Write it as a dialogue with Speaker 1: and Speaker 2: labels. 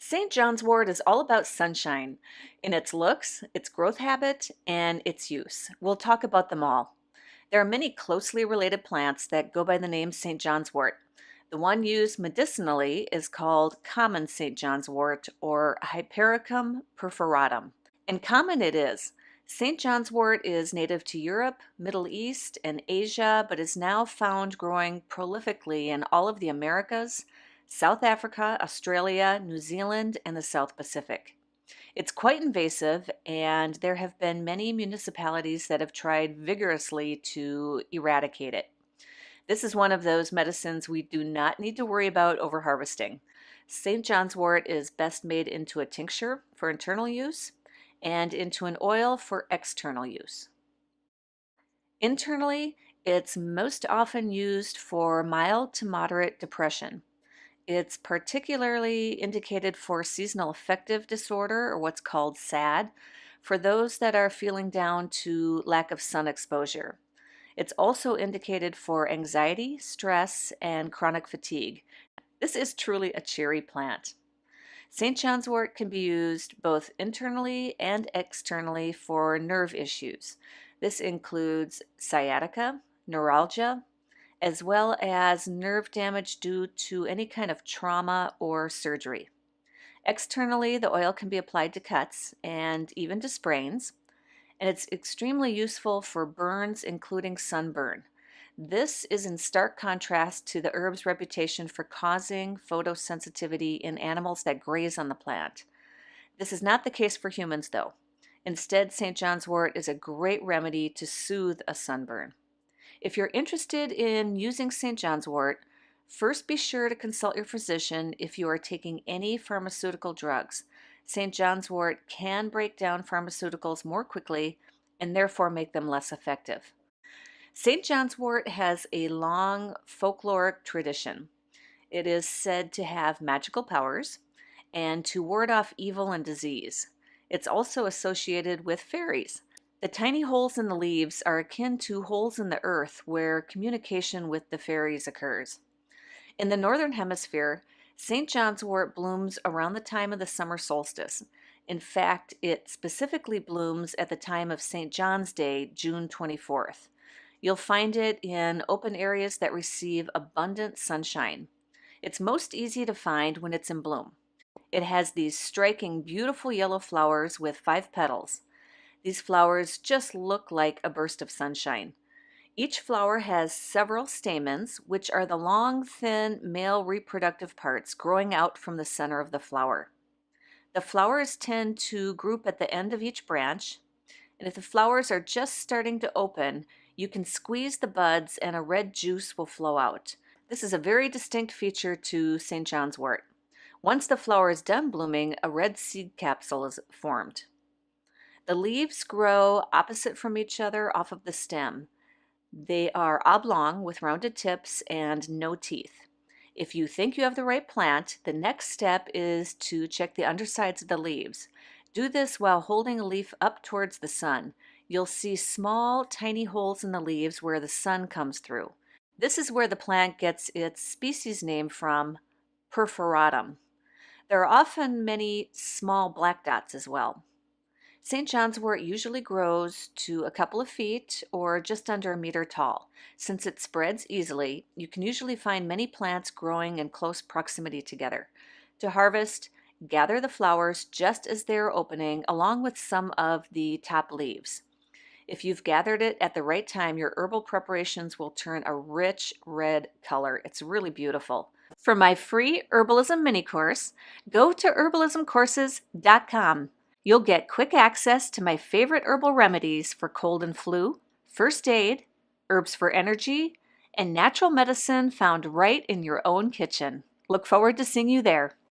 Speaker 1: St. John's wort is all about sunshine in its looks, its growth habit, and its use. We'll talk about them all. There are many closely related plants that go by the name St. John's wort. The one used medicinally is called common St. John's wort or Hypericum perforatum. And common it is. St. John's wort is native to Europe, Middle East, and Asia, but is now found growing prolifically in all of the Americas, South Africa, Australia, New Zealand, and the South Pacific. It's quite invasive, and there have been many municipalities that have tried vigorously to eradicate it. This is one of those medicines we do not need to worry about overharvesting. St. John's wort is best made into a tincture for internal use and into an oil for external use. Internally, it's most often used for mild to moderate depression. It's particularly indicated for seasonal affective disorder, or what's called SAD, for those that are feeling down to lack of sun exposure. It's also indicated for anxiety, stress, and chronic fatigue. This is truly a cheery plant. St. John's wort can be used both internally and externally for nerve issues. This includes sciatica, neuralgia, as well as nerve damage due to any kind of trauma or surgery. Externally, the oil can be applied to cuts and even to sprains, and it's extremely useful for burns, including sunburn. This is in stark contrast to the herb's reputation for causing photosensitivity in animals that graze on the plant. This is not the case for humans, though. Instead, St. John's wort is a great remedy to soothe a sunburn. If you're interested in using St. John's wort, first be sure to consult your physician if you are taking any pharmaceutical drugs. St. John's wort can break down pharmaceuticals more quickly and therefore make them less effective. St. John's wort has a long folkloric tradition. It is said to have magical powers and to ward off evil and disease. It's also associated with fairies. The tiny holes in the leaves are akin to holes in the earth where communication with the fairies occurs. In the northern hemisphere, St. John's wort blooms around the time of the summer solstice. In fact, it specifically blooms at the time of St. John's Day, June 24th. You'll find it in open areas that receive abundant sunshine. It's most easy to find when it's in bloom. It has these striking, beautiful yellow flowers with 5 petals. These flowers just look like a burst of sunshine. Each flower has several stamens, which are the long, thin male reproductive parts growing out from the center of the flower. The flowers tend to group at the end of each branch, and if the flowers are just starting to open, you can squeeze the buds and a red juice will flow out. This is a very distinct feature to St. John's wort. Once the flower is done blooming, a red seed capsule is formed. The leaves grow opposite from each other off of the stem. They are oblong with rounded tips and no teeth. If you think you have the right plant, the next step is to check the undersides of the leaves. Do this while holding a leaf up towards the sun. You'll see small, tiny holes in the leaves where the sun comes through. This is where the plant gets its species name from, perforatum. There are often many small black dots as well. St. John's wort usually grows to a couple of feet or just under a meter tall. Since it spreads easily, you can usually find many plants growing in close proximity together. To harvest, gather the flowers just as they're opening along with some of the top leaves. If you've gathered it at the right time, your herbal preparations will turn a rich red color. It's really beautiful. For my free herbalism mini course, go to herbalismcourses.com. You'll get quick access to my favorite herbal remedies for cold and flu, first aid, herbs for energy, and natural medicine found right in your own kitchen. Look forward to seeing you there.